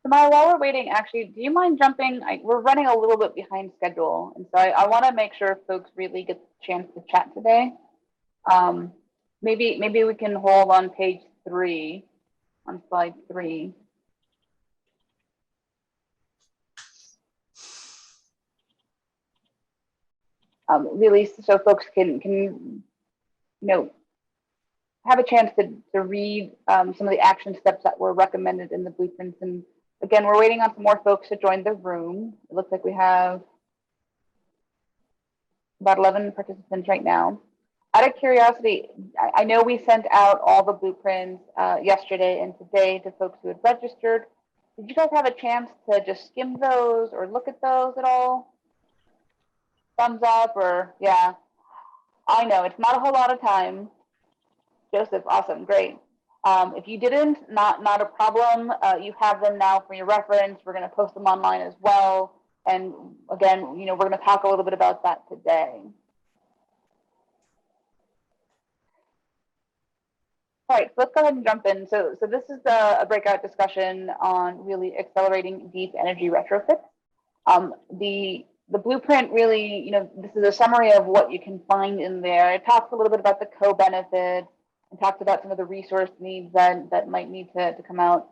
Samara, while we're waiting, actually, do you mind jumping? We're running a little bit behind schedule, and so I want to make sure folks really get the chance to chat today. Maybe we can hold on page 3, on slide 3. Really, so folks can have a chance to read some of the action steps that were recommended in the blueprints. And again, we're waiting on some more folks to join the room. It looks like we have about 11 participants right now. Out of curiosity, I know we sent out all the blueprints yesterday and today to folks who had registered. Did you guys have a chance to just skim those or look at those at all? Thumbs up or, yeah. I know, it's not a whole lot of time. Joseph, awesome, great. If you didn't, not a problem. You have them now for your reference. We're going to post them online as well. And again, we're going to talk a little bit about that today. All right, so let's go ahead and jump in. So this is a breakout discussion on really accelerating deep energy retrofits. The blueprint really, this is a summary of what you can find in there. It talks a little bit about the co-benefits and talks about some of the resource needs that might need to come out.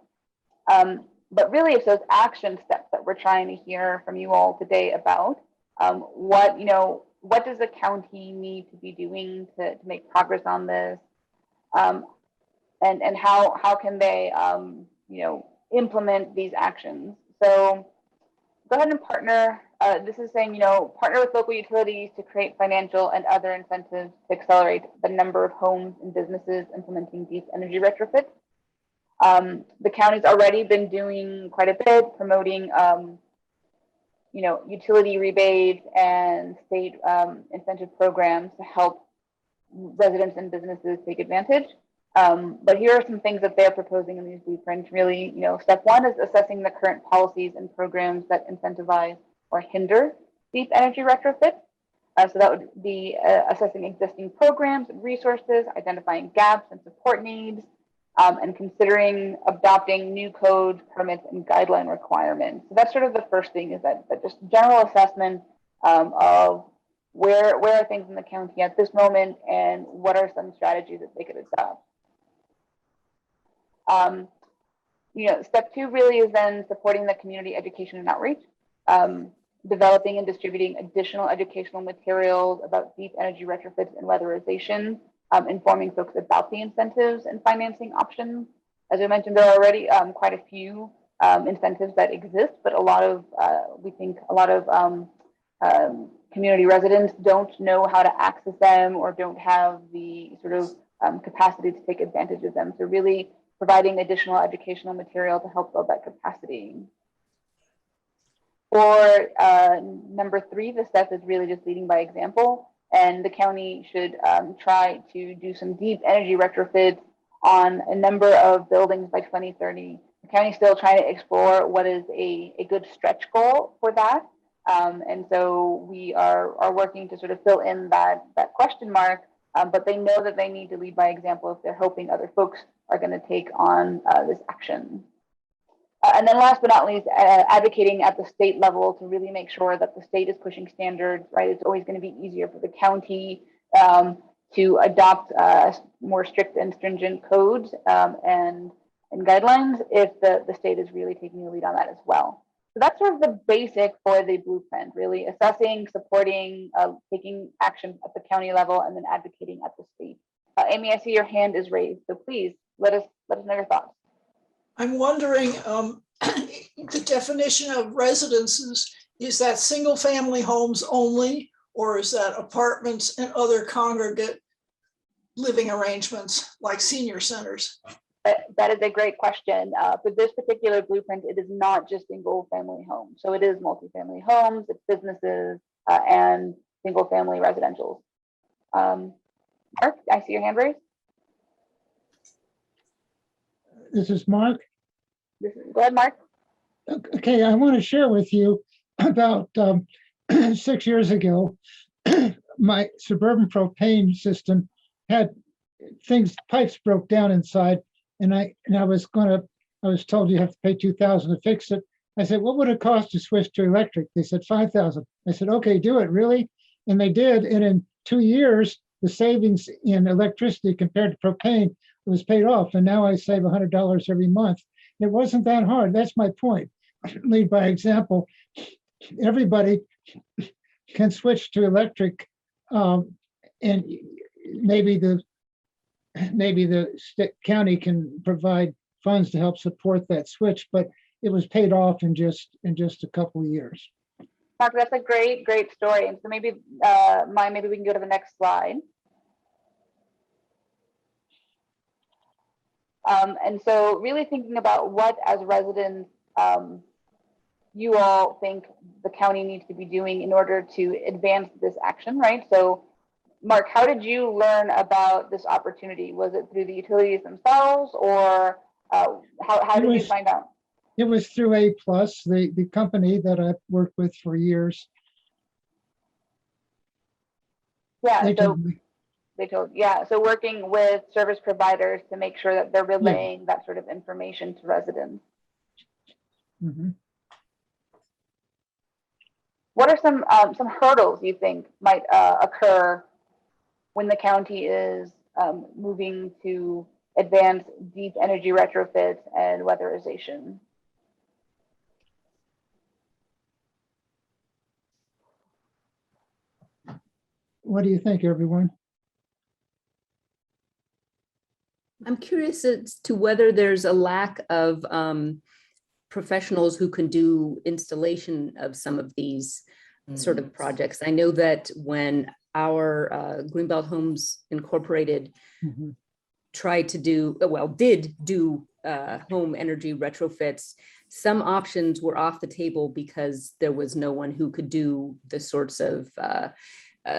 But really, it's those action steps that we're trying to hear from you all today about. What does the county need to be doing to make progress on this? And how can they, implement these actions? So go ahead and partner. This is saying, partner with local utilities to create financial and other incentives to accelerate the number of homes and businesses implementing deep energy retrofits. The county's already been doing quite a bit, promoting, utility rebates and state incentive programs to help residents and businesses take advantage. But here are some things that they're proposing in these blueprints. Really, step 1 is assessing the current policies and programs that incentivize or hinder deep energy retrofits. So that would be assessing existing programs and resources, identifying gaps and support needs, and considering adopting new codes, permits, and guideline requirements. So that's sort of the first thing, is that just general assessment of where are things in the county at this moment, and what are some strategies that they could adopt. Step 2 really is then supporting the community education and outreach, developing and distributing additional educational materials about deep energy retrofits and weatherization, informing folks about the incentives and financing options. As I mentioned, there are already quite a few incentives that exist, but we think a lot of community residents don't know how to access them or don't have the sort of capacity to take advantage of them. So really providing additional educational material to help build that capacity. For number 3, the step is really just leading by example, and the county should try to do some deep energy retrofits on a number of buildings by 2030. The county's still trying to explore what is a good stretch goal for that. And so we are working to sort of fill in that question mark, but they know that they need to lead by example if they're hoping other folks are going to take on this action. And then last but not least, advocating at the state level to really make sure that the state is pushing standards, right? It's always going to be easier for the county to adopt more strict and stringent codes and guidelines if the state is really taking the lead on that as well. So that's sort of the basic for the blueprint, really assessing, supporting, taking action at the county level, and then advocating at the state. Amy, I see your hand is raised, so please let us know your thoughts. I'm wondering, the definition of residences, is that single family homes only, or is that apartments and other congregate living arrangements like senior centers? That is a great question. For this particular blueprint, it is not just single family homes. So it is multifamily homes, it's businesses, and single family residentials. Mark, I see your hand raised. This is Mark. Go ahead, Mark. Okay, I want to share with you about 6 years ago, my suburban propane system had pipes broke down inside, and I was going to I was told you have to pay $2,000 to fix it. I said, what would it cost to switch to electric? They said $5,000. I said, okay, do it, really? And they did. And in 2 years, the savings in electricity compared to propane was paid off. And now I save $100 every month. It wasn't that hard. That's my point. Lead by example. Everybody can switch to electric, and maybe the county can provide funds to help support that switch, but it was paid off in just a couple of years. Mark, that's a great story. And so maybe maybe we can go to the next slide. And so really thinking about what as residents you all think the county needs to be doing in order to advance this action, right? So Mark, how did you learn about this opportunity? Was it through the utilities themselves, or how did you find out? It was through A+, the company that I've worked with for years. Yeah, so working with service providers to make sure that they're relaying that sort of information to residents. Mm-hmm. What are some hurdles you think might occur when the county is moving to advance deep energy retrofits and weatherization? What do you think, everyone? I'm curious as to whether there's a lack of professionals who can do installation of some of these sort of projects. I know that when our Greenbelt Homes Incorporated tried to did do home energy retrofits, some options were off the table because there was no one who could do the sorts of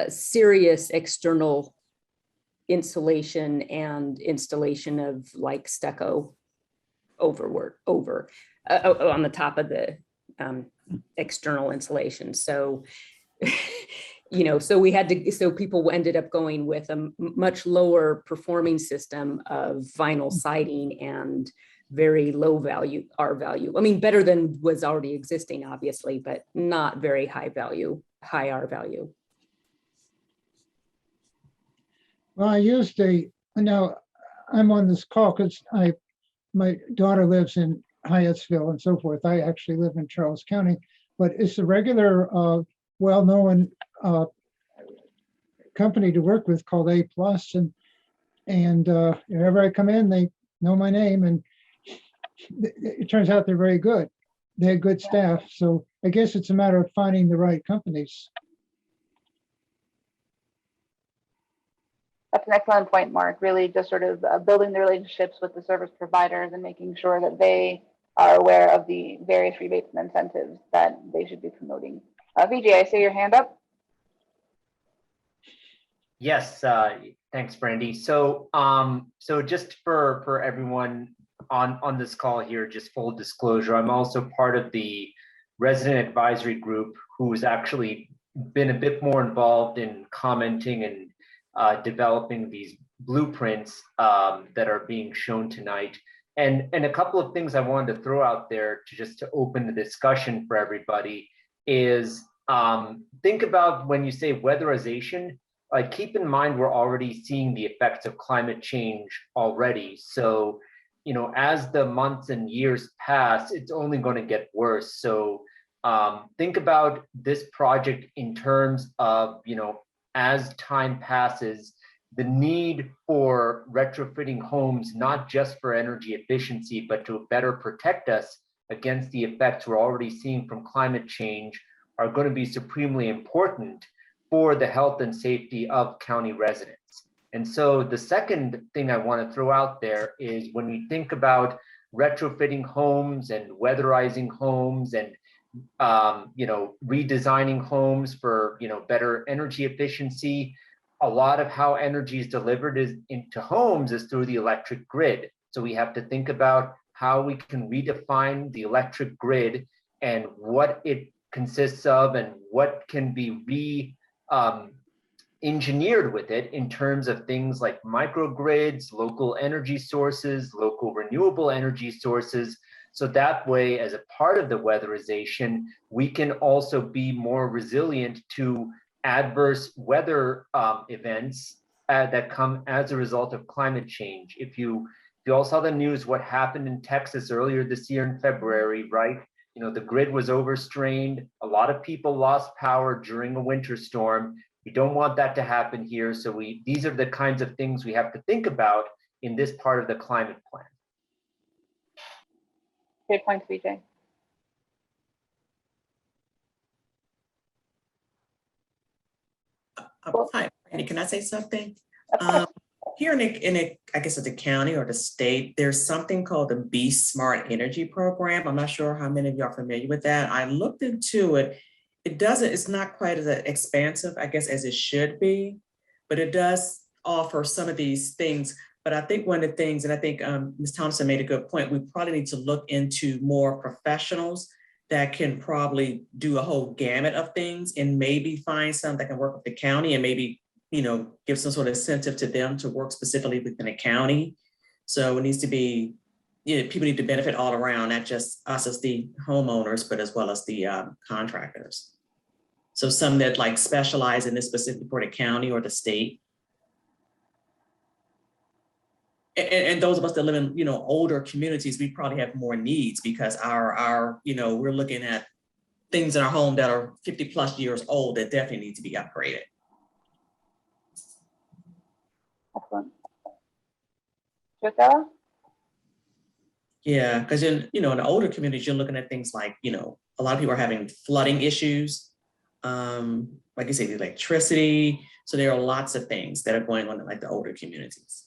serious external insulation and installation of like stucco over on the top of the external insulation. So, so people ended up going with a much lower performing system of vinyl siding and very low value, R value. I mean, better than was already existing, obviously, but not very high R value. Well, now I'm on this call because my daughter lives in Hyattsville and so forth. I actually live in Charles County, but it's a regular, well-known company to work with called A+, and whenever I come in, they know my name, and it turns out they're very good. They have good staff, so I guess it's a matter of finding the right companies. That's an excellent point, Mark. Really just sort of building the relationships with the service providers and making sure that they are aware of the various rebates and incentives that they should be promoting. Vijay, I see your hand up. Yes, thanks, Brandy. So, just for everyone on this call here, just full disclosure, I'm also part of the resident advisory group who's actually been a bit more involved in commenting and developing these blueprints that are being shown tonight. And a couple of things I wanted to throw out there to open the discussion for everybody is think about when you say weatherization, like keep in mind we're already seeing the effects of climate change already. So, as the months and years pass, it's only going to get worse. So think about this project in terms of, as time passes, the need for retrofitting homes, not just for energy efficiency, but to better protect us against the effects we're already seeing from climate change, are going to be supremely important for the health and safety of county residents. And so the second thing I want to throw out there is when we think about retrofitting homes and weatherizing homes and redesigning homes for better energy efficiency, a lot of how energy is delivered into homes is through the electric grid. So we have to think about how we can redefine the electric grid and what it consists of and what can be engineered with it in terms of things like microgrids, local energy sources, local renewable energy sources. So that way, as a part of the weatherization, we can also be more resilient to adverse weather events that come as a result of climate change. If you all saw the news, what happened in Texas earlier this year in February, right? You know, the grid was overstrained. A lot of people lost power during a winter storm. We don't want that to happen here. So these are the kinds of things we have to think about in this part of the climate plan. Great points, BJ. Hi, Brandy, can I say something? Of course. Here I guess at the county or the state, there's something called the Be Smart Energy Program. I'm not sure how many of you are familiar with that. I looked into it. It's not quite as expansive, I guess, as it should be, but it does offer some of these things. But I think one of the things, and I think Ms. Thompson made a good point, we probably need to look into more professionals that can probably do a whole gamut of things and maybe find some that can work with the county and maybe, you know, give some sort of incentive to them to work specifically within a county. So it needs to be, you know, people need to benefit all around, not just us as the homeowners, but as well as the contractors. So some that like specialize in this specific for the county or the state. And those of us that live in, you know, older communities, we probably have more needs because our, you know, we're looking at things in our home that are 50+ years old that definitely need to be upgraded. Excellent. Josella? Yeah, because in, you know, in the older communities, you're looking at things like, you know, a lot of people are having flooding issues, like you say, the electricity. So there are lots of things that are going on in like the older communities.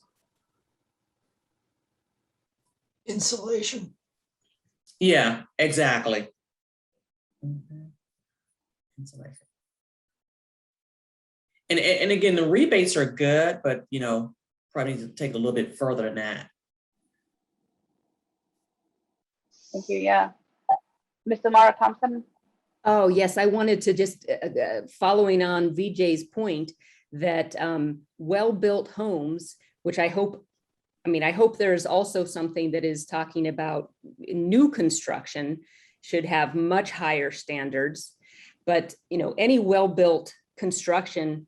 Insulation. Yeah, exactly. Insulation. And again, the rebates are good, but you know, probably need to take a little bit further than that. Thank you. Yeah. Mr. Mara Thompson? Oh, yes, I wanted to just, following on VJ's point, that well-built homes, which I hope there's also something that is talking about new construction should have much higher standards, but you know, any well-built construction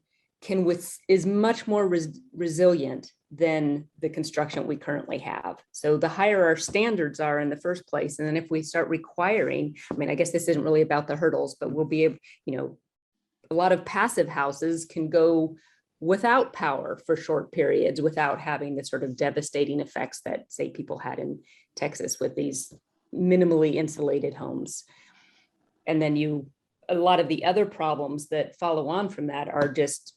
is much more resilient than the construction we currently have. So the higher our standards are in the first place, and then if we start requiring, I mean, I guess this isn't really about the hurdles, but we'll be able, you know, a lot of passive houses can go without power for short periods without having the sort of devastating effects that, say, people had in Texas with these minimally insulated homes. And then a lot of the other problems that follow on from that are just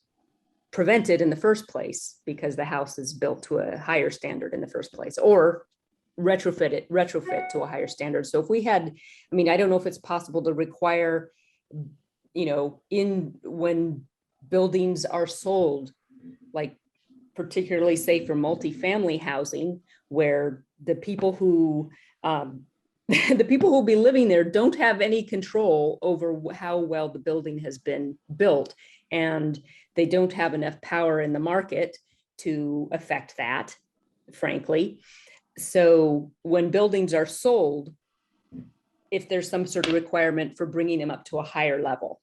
prevented in the first place because the house is built to a higher standard in the first place, or retrofit to a higher standard. So if we had, I mean, I don't know if it's possible to require, you know, when buildings are sold, like particularly say for multifamily housing, where the people who will be living there don't have any control over how well the building has been built, and they don't have enough power in the market to affect that, frankly. So when buildings are sold, if there's some sort of requirement for bringing them up to a higher level,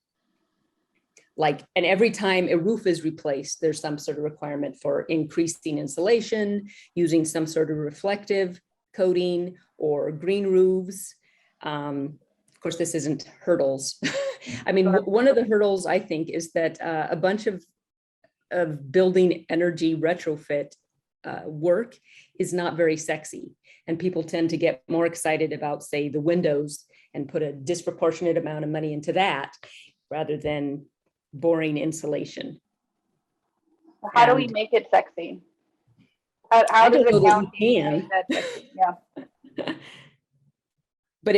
like, and every time a roof is replaced, there's some sort of requirement for increasing insulation, using some sort of reflective coating or green roofs. Of course, this isn't hurdles. I mean, one of the hurdles, I think, is that a bunch of building energy retrofit work is not very sexy. And people tend to get more excited about, say, the windows and put a disproportionate amount of money into that rather than boring insulation. How do we make it sexy? How does the county make that sexy? Yeah. But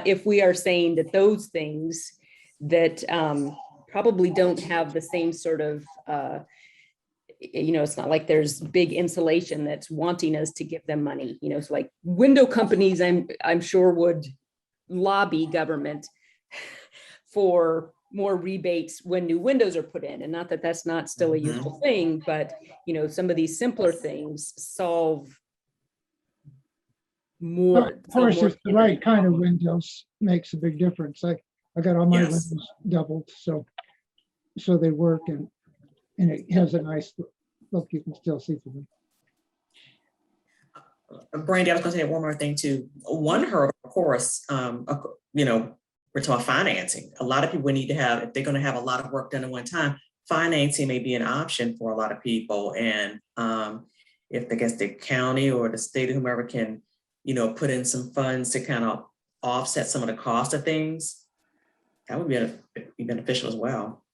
if we are saying that those things that probably don't have the same sort of, you know, it's not like there's big insulation that's wanting us to give them money. You know, it's like window companies, I'm sure would lobby government for more rebates when new windows are put in. And not that that's not still a useful thing, but some of these simpler things solve more. Of course, it's the right kind of windows makes a big difference. I got all my windows doubled, so they work, and it has a nice look. You can still see through them. Brandy, I was going to say one more thing too. One hurdle, of course, we're talking financing. A lot of people need to have, if they're going to have a lot of work done at one time, financing may be an option for a lot of people. And if I guess the county or the state or whomever can, put in some funds to kind of offset some of the cost of things, that would be beneficial as well.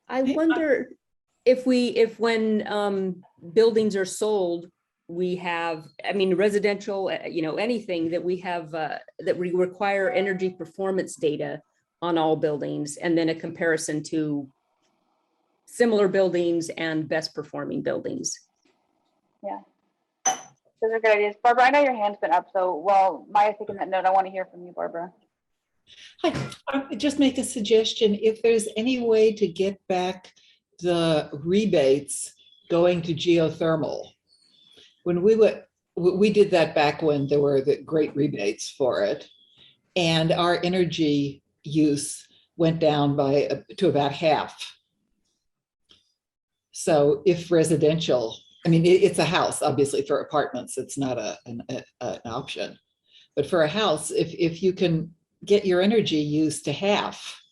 I wonder if when buildings are sold, we have, residential, anything that we have, that we require energy performance data on all buildings, and then a comparison to similar buildings and best performing buildings. Yeah, those are good ideas. Barbara, I know your hand's been up, so while Maya's taking that note, I want to hear from you, Barbara. Hi, I just make a suggestion. If there's any way to get back the rebates going to geothermal. When we did that back when there were the great rebates for it, and our energy use went down to about half. So if residential, it's a house, obviously for apartments, it's not an option. But for a house, if you can get your energy use to half,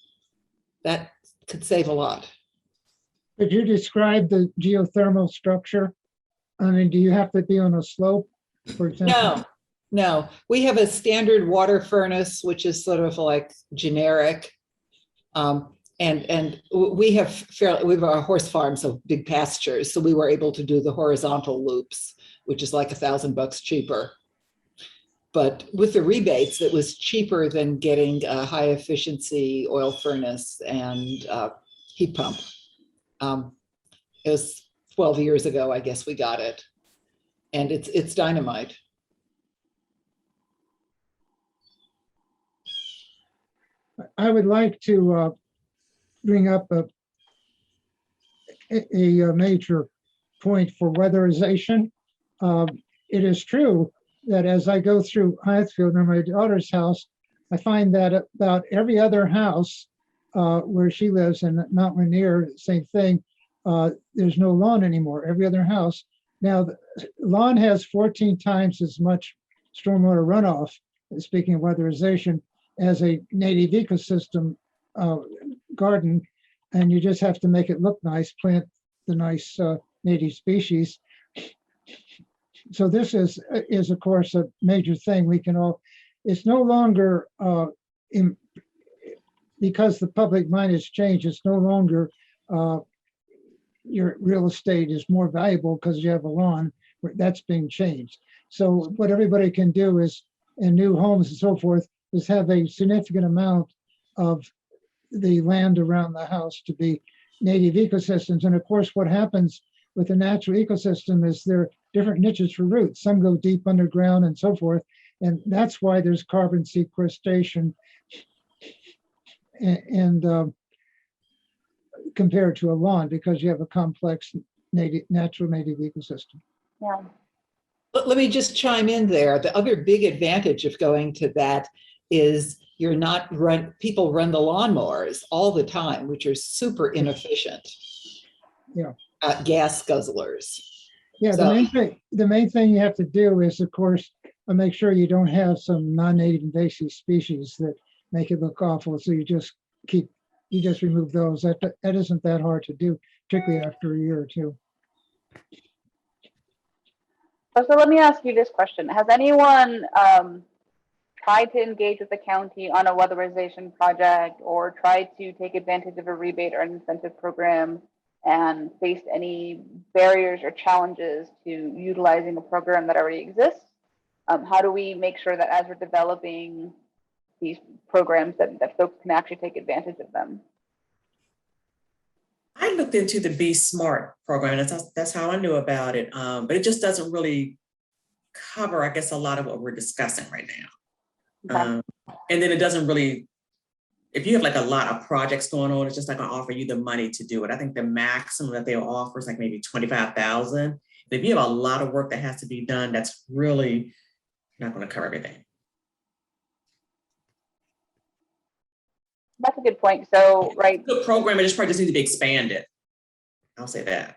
that could save a lot. Could you describe the geothermal structure? Do you have to be on a slope, for example? No. We have a standard water furnace, which is sort of like generic. And we have our horse farm, so big pastures. So we were able to do the horizontal loops, which is like $1,000 cheaper. But with the rebates, it was cheaper than getting a high efficiency oil furnace and heat pump. It was 12 years ago, I guess we got it. And it's dynamite. I would like to bring up a major point for weatherization. It is true that as I go through Hyattsfield near my daughter's house, I find that about every other house where she lives, and Mount Rainier, same thing, there's no lawn anymore, every other house. Now, the lawn has 14 times as much stormwater runoff, speaking of weatherization, as a native ecosystem garden, and you just have to make it look nice, plant the nice native species. So this is of course a major thing. We can all, it's no longer, because the public mind has changed, it's no longer your real estate is more valuable because you have a lawn. That's being changed. So what everybody can do is, in new homes and so forth, is have a significant amount of the land around the house to be native ecosystems. And of course, what happens with the natural ecosystem is there are different niches for roots. Some go deep underground and so forth. And that's why there's carbon sequestration and compared to a lawn, because you have a complex natural native ecosystem. Yeah. Let me just chime in there. The other big advantage of going to that is people run the lawnmowers all the time, which are super inefficient. Yeah. Gas guzzlers. Yeah, so the main thing you have to do is, of course, make sure you don't have some non-native invasive species that make it look awful. So you just remove those. That isn't that hard to do, particularly after a year or two. So let me ask you this question. Has anyone tried to engage with the county on a weatherization project, or tried to take advantage of a rebate or an incentive program, and faced any barriers or challenges to utilizing a program that already exists? How do we make sure that as we're developing these programs that folks can actually take advantage of them? I looked into the Be Smart program. That's how I knew about it. But it just doesn't really cover, I guess, a lot of what we're discussing right now. Okay. And then it doesn't really, if you have like a lot of projects going on, it's just not gonna offer you the money to do it. I think the maximum that they'll offer is like maybe 25,000. If you have a lot of work that has to be done, that's really not gonna cover everything. That's a good point. So, right. Good program, it just probably just needs to be expanded. I'll say that.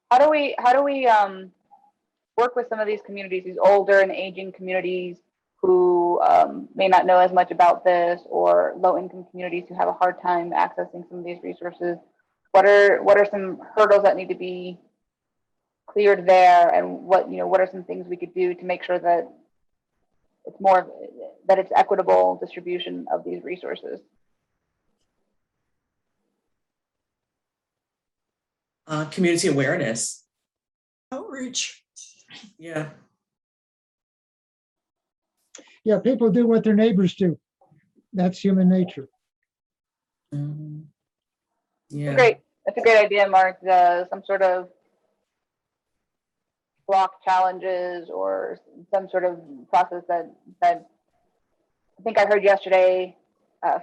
How do we work with some of these communities, these older and aging communities who may not know as much about this, or low-income communities who have a hard time accessing some of these resources? What are some hurdles that need to be cleared there, and what are some things we could do to make sure that it's equitable distribution of these resources? Community awareness. Outreach. Yeah. Yeah, people do what their neighbors do. That's human nature. Yeah. Great. That's a great idea, Mark. Some sort of block challenges or some sort of process that I think I heard yesterday,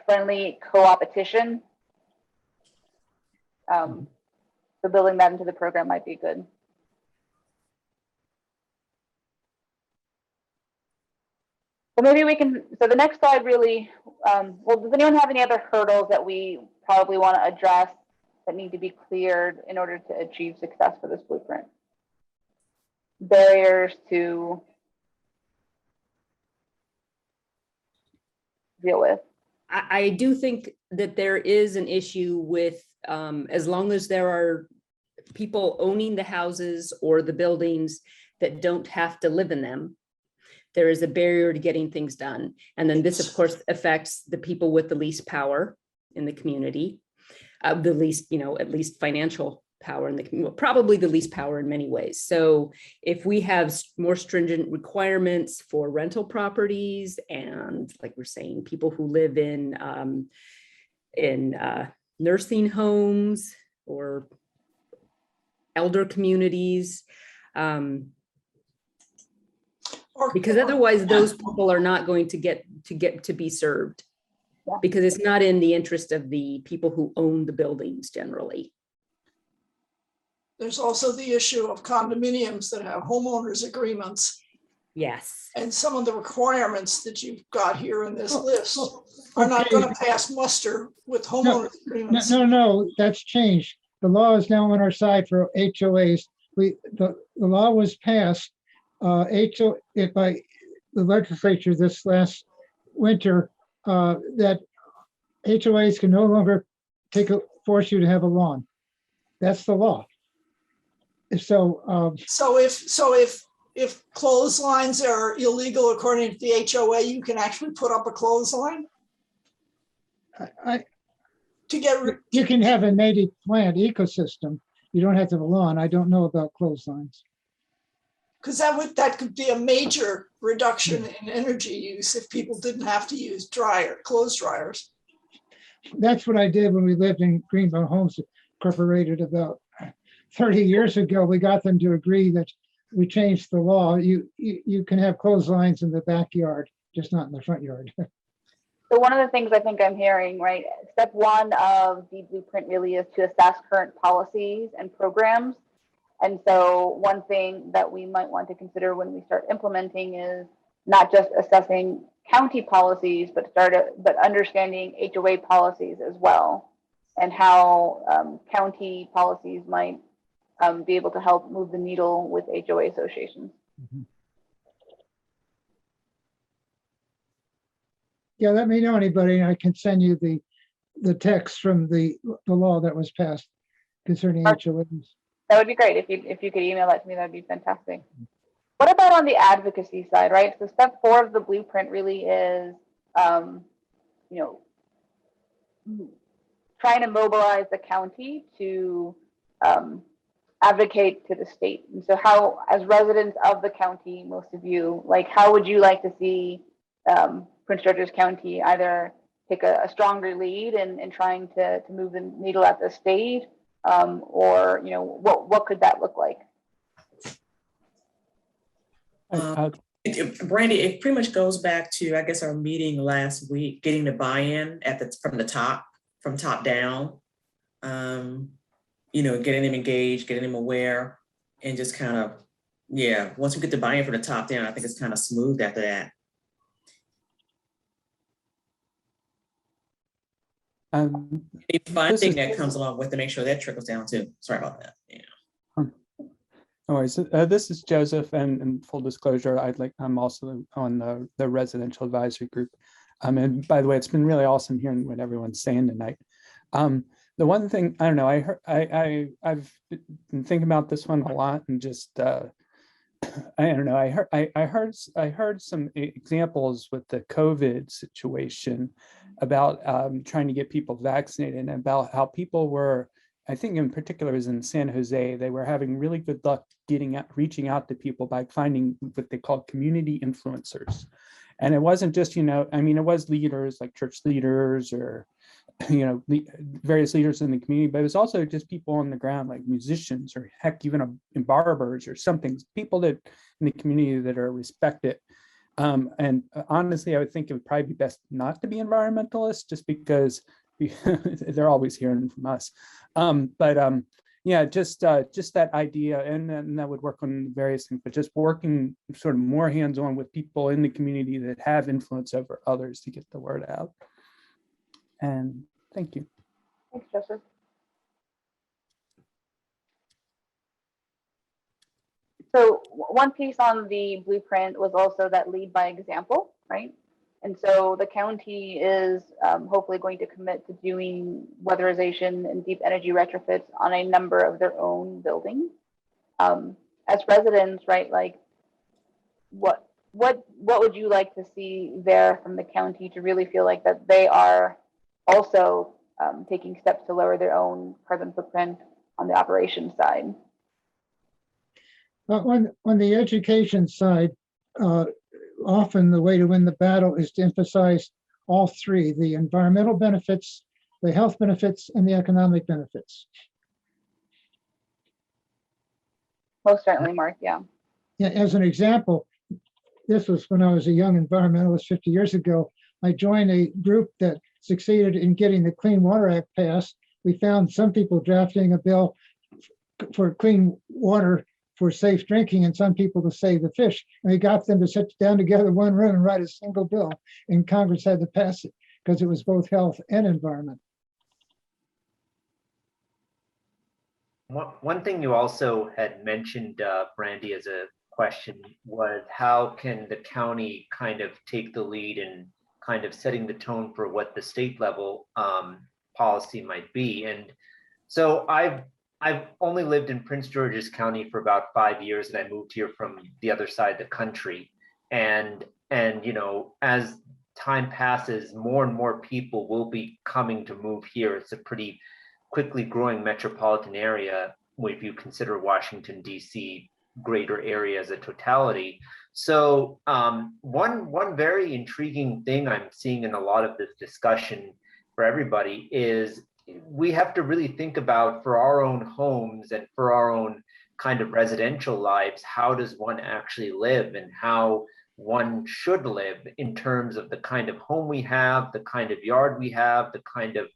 friendly co-opetition. So building that into the program might be good. So maybe we can, so the next slide really, well, does anyone have any other hurdles that we probably want to address that need to be cleared in order to achieve success for this blueprint? Barriers to deal with. I do think that there is an issue with, as long as there are people owning the houses or the buildings that don't have to live in them, there is a barrier to getting things done. And then this, of course, affects the people with the least power in the community, the least, at least financial power in the community, probably the least power in many ways. So if we have more stringent requirements for rental properties, and like we're saying, people who live in nursing homes or elder communities, because otherwise those people are not going to get to be served, because it's not in the interest of the people who own the buildings generally. There's also the issue of condominiums that have homeowners agreements. Yes. And some of the requirements that you've got here in this list are not going to pass muster with homeowners agreements. No, that's changed. The law is now on our side for HOAs. The law was passed by the legislature this last winter, that HOAs can no longer force you to have a lawn. That's the law. So if clotheslines are illegal according to the HOA, you can actually put up a clothesline. You can have a native plant ecosystem. You don't have to have a lawn. I don't know about clotheslines. Because that could be a major reduction in energy use if people didn't have to use clothes dryers. That's what I did when we lived in Greenbelt Homes Incorporated about 30 years ago. We got them to agree that we changed the law. You can have clotheslines in the backyard, just not in the front yard. So one of the things I think I'm hearing, right, step one of the blueprint really is to assess current policies and programs. And so one thing that we might want to consider when we start implementing is not just assessing county policies, but understanding HOA policies as well, and how county policies might be able to help move the needle with HOA associations. Mm-hmm. Yeah, let me know anybody, and I can send you the text from the law that was passed concerning HOAs. That would be great. If you could email that to me, that'd be fantastic. What about on the advocacy side, right? So step 4 of the blueprint really is, trying to mobilize the county to advocate to the state. And so how, as residents of the county, most of you, how would you like to see Prince George's County either take a stronger lead in trying to move the needle at the state, or what could that look like? Brandy, it pretty much goes back to, I guess, our meeting last week, getting the buy-in from the top, from top down. Getting them engaged, getting them aware, and just kind of, once we get the buy-in from the top down, I think it's kind of smooth after that. The funding that comes along with to make sure that trickles down too. Sorry about that. Yeah. No worries. This is Joseph, and in full disclosure, I'm also on the residential advisory group. And by the way, it's been really awesome hearing what everyone's saying tonight. The one thing, I don't know, I've been thinking about this one a lot, and just I don't know, I heard some examples with the COVID situation about trying to get people vaccinated, and about how people were, I think in particular is in San Jose, they were having really good luck reaching out to people by finding what they call community influencers. And it wasn't just, it was leaders like church leaders or, various leaders in the community, but it was also just people on the ground, like musicians or heck, even barbers or something, people that in the community that are respected. And honestly, I would think it would probably be best not to be environmentalists, just because they're always hearing from us. Just that idea, and then that would work on various things, but just working sort of more hands-on with people in the community that have influence over others to get the word out. And thank you. Thanks, Joseph. So one piece on the blueprint was also that lead by example, right? And so the county is hopefully going to commit to doing weatherization and deep energy retrofits on a number of their own buildings. As residents, right, like what would you like to see there from the county to really feel like that they are also taking steps to lower their own carbon footprint on the operations side? On the education side, often the way to win the battle is to emphasize all three: the environmental benefits, the health benefits, and the economic benefits. Most certainly, Mark, yeah. As an example, this was when I was a young environmentalist 50 years ago. I joined a group that succeeded in getting the Clean Water Act passed. We found some people drafting a bill for clean water for safe drinking, and some people to save the fish. And we got them to sit down together in one room and write a single bill, and Congress had to pass it because it was both health and environment. One thing you also had mentioned, Brandy, as a question was how can the county kind of take the lead in kind of setting the tone for what the state level policy might be. And so I've only lived in Prince George's County for about 5 years, and I moved here from the other side of the country. And as time passes, more and more people will be coming to move here. It's a pretty quickly growing metropolitan area if you consider Washington, D.C., greater area as a totality. So one very intriguing thing I'm seeing in a lot of this discussion for everybody is we have to really think about, for our own homes and for our own kind of residential lives, how does one actually live and how one should live in terms of the kind of home we have, the kind of yard we have, the kind of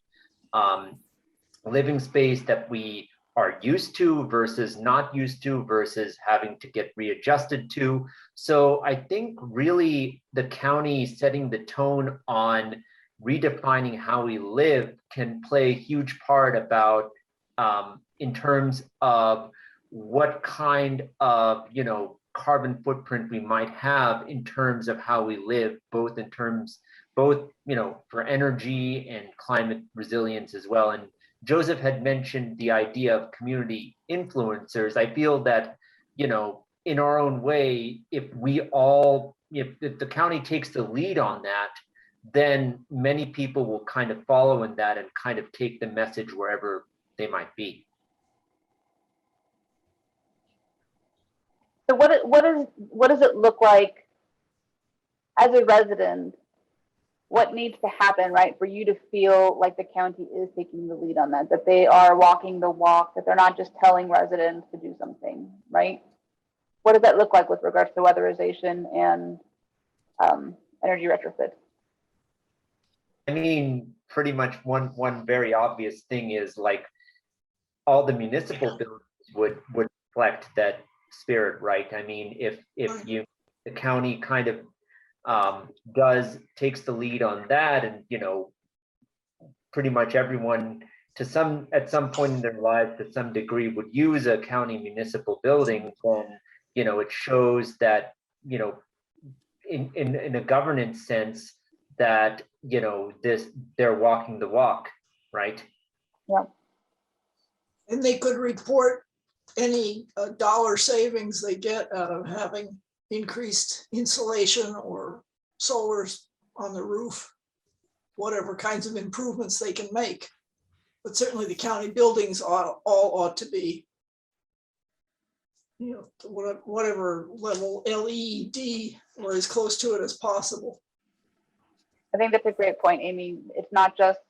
living space that we are used to versus not used to versus having to get readjusted to. So I think really the county setting the tone on redefining how we live can play a huge part about in terms of what kind of carbon footprint we might have in terms of how we live, both for energy and climate resilience as well. And Joseph had mentioned the idea of community influencers. I feel that, in our own way, if the county takes the lead on that, then many people will kind of follow in that and kind of take the message wherever they might be. So what does it look like as a resident? What needs to happen, right, for you to feel like the county is taking the lead on that they are walking the walk, that they're not just telling residents to do something, right? what does that look like with regards to weatherization and energy retrofit? I mean, pretty much one very obvious thing is like all the municipal buildings would reflect that spirit, right? I mean, if the county kind of takes the lead on that, and pretty much everyone at some point in their lives to some degree would use a county municipal building, then it shows that in a governance sense that they're walking the walk, right? Yeah. And they could report any dollar savings they get out of having increased insulation or solars on the roof, whatever kinds of improvements they can make. But certainly the county buildings all ought to be, whatever level LED or as close to it as possible. I think that's a great point, Amy. It's not just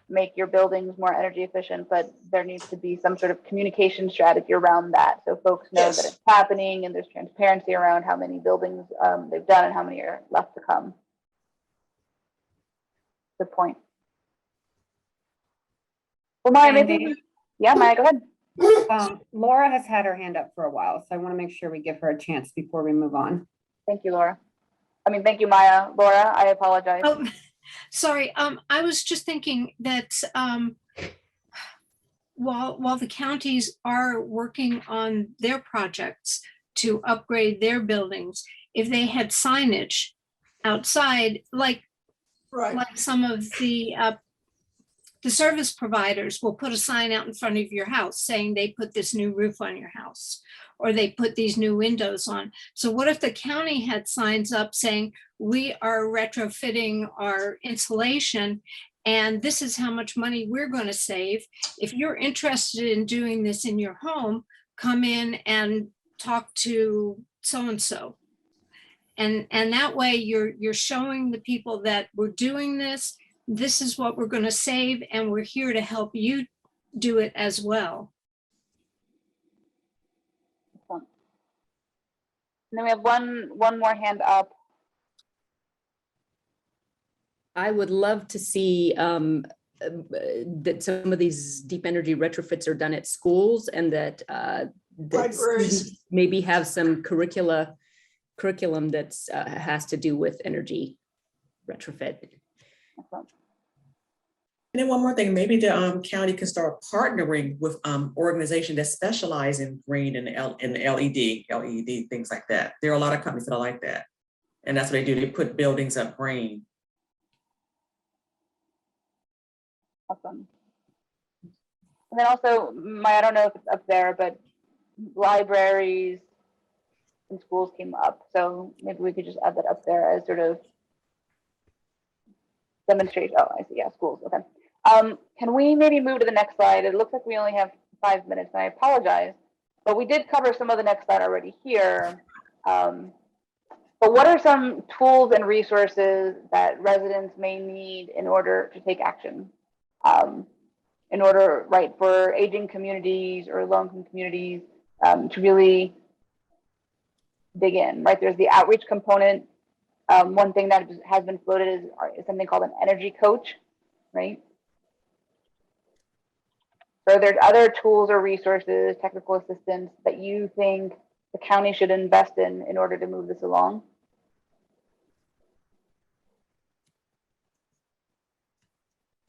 make your buildings more energy efficient, but there needs to be some sort of communication strategy around that, so folks know that it's happening and there's transparency around how many buildings they've done and how many are left to come. Good point. Well, Maya, Maya, go ahead. Laura has had her hand up for a while, so I want to make sure we give her a chance before we move on. Thank you, Laura. Thank you, Maya. Laura, I apologize. Oh, sorry. I was just thinking that while the counties are working on their projects to upgrade their buildings, if they had signage outside, like some of the service providers will put a sign out in front of your house saying they put this new roof on your house, or they put these new windows on. So what if the county had signs up saying, we are retrofitting our insulation and this is how much money we're going to save. If you're interested in doing this in your home, come in and talk to so-and-so. And that way you're showing the people that we're doing this. This is what we're going to save, and we're here to help you do it as well. And then we have one more hand up. I would love to see that some of these deep energy retrofits are done at schools, and that students maybe have some curriculum that's has to do with energy retrofit. And then one more thing, maybe the county can start partnering with organizations that specialize in green and LED, things like that. There are a lot of companies that are like that. And that's what they do. They put buildings up green. Awesome. And then also, Maya, I don't know if it's up there, but libraries and schools came up. So maybe we could just add that up there as sort of demonstration. Oh, I see. Yeah, schools. Okay. Can we maybe move to the next slide? It looks like we only have 5 minutes, and I apologize, but we did cover some of the next slide already here. But what are some tools and resources that residents may need in order to take action? In order, right, for aging communities or low-income communities to really dig in, right? There's the outreach component. One thing that has been floated is something called an energy coach, right? So there's other tools or resources, technical assistance that you think the county should invest in order to move this along?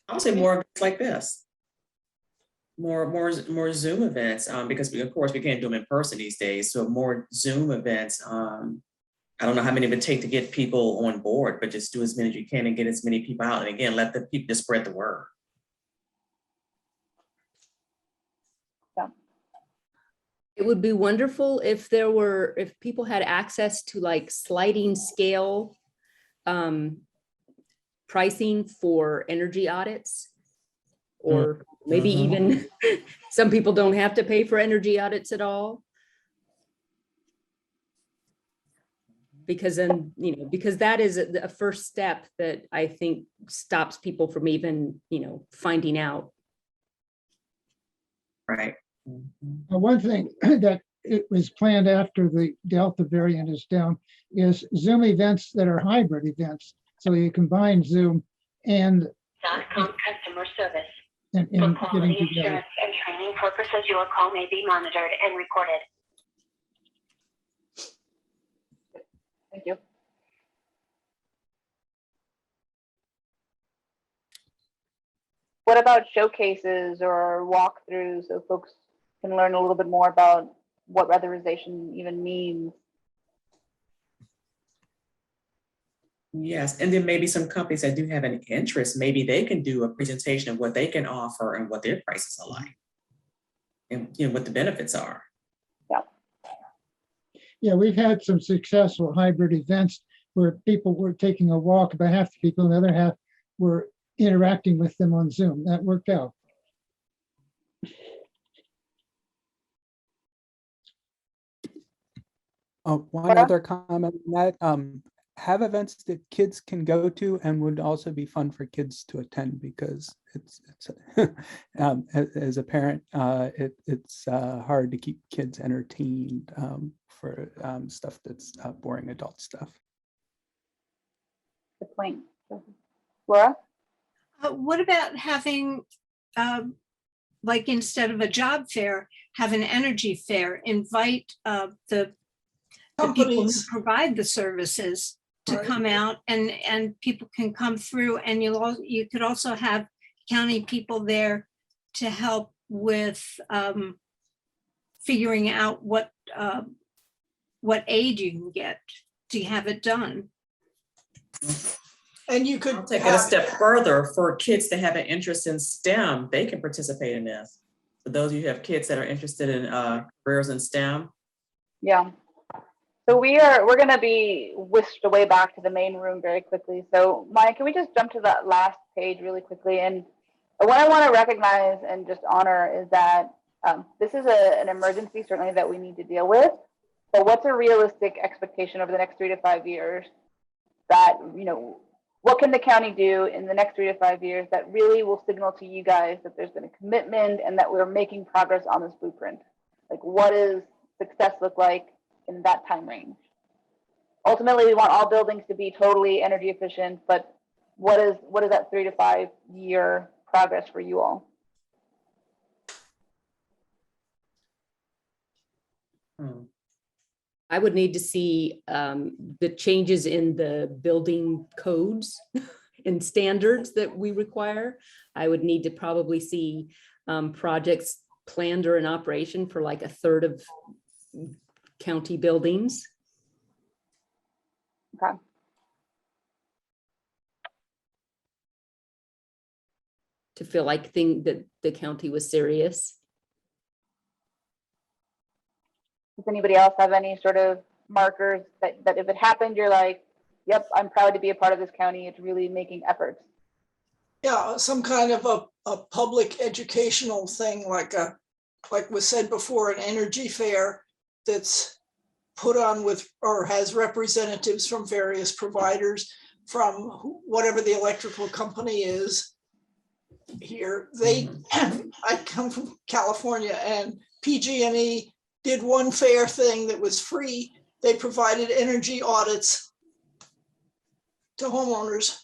I would say more events like this. More Zoom events, because of course we can't do them in person these days. So more Zoom events. I don't know how many it would take to get people on board, but just do as many as you can and get as many people out. And again, let the people just spread the word. Yeah. It would be wonderful if people had access to like sliding scale pricing for energy audits, or maybe even some people don't have to pay for energy audits at all. Because then, because that is a first step that I think stops people from even, finding out. Right. One thing that it was planned after the Delta variant is down, is Zoom events that are hybrid events. So you combine Zoom and customer service. and For getting quality together. assurance and training purposes, your call may be monitored and recorded. Thank you. What about showcases or walkthroughs so folks can learn a little bit more about what weatherization even means? Yes, and then maybe some companies that do have an interest, maybe they can do a presentation of what they can offer and what their prices are like. And what the benefits are. Yeah, we've had some successful hybrid events where people were taking a walk, about half the people, and the other half were interacting with them on Zoom. That worked out. One other comment on that, have events that kids can go to and would also be fun for kids to attend, because it's as a parent, it's hard to keep kids entertained for stuff that's boring adult stuff. Good point. Laura? What about having, like instead of a job fair, have an energy fair, invite the people who Companies. provide the services to Right. come out, and people can come through, and you could also have county people there to help with figuring out what aid you can get to have it done. And you could I'll take it a have- step further. For kids that have an interest in STEM, they can participate in this. For those of you who have kids that are interested in careers in STEM. Yeah. So we're going to be whisked away back to the main room very quickly. So Maya, can we just jump to that last page really quickly? And what I want to recognize and just honor is that this is an emergency, certainly, that we need to deal with. But what's a realistic expectation over the next 3 to 5 years? That, what can the county do in the next 3 to 5 years that really will signal to you guys that there's been a commitment and that we're making progress on this blueprint? Like, what does success look like in that time range? Ultimately, we want all buildings to be totally energy efficient, but what is that 3 to 5 year progress for you all? I would need to see the changes in the building codes and standards that we require. I would need to probably see projects planned or in operation for like a third of county buildings. Okay. To feel like that the county was serious. Does anybody else have any sort of markers that if it happened, you're like, yep, I'm proud to be a part of this county. It's really making efforts. Yeah, some kind of a public educational thing, like was said before, an energy fair that's put on with, or has representatives from various providers, from whatever the electrical company is here. I come from California, and PG&E did one fair thing that was free. They provided energy audits to homeowners.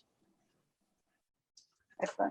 Excellent.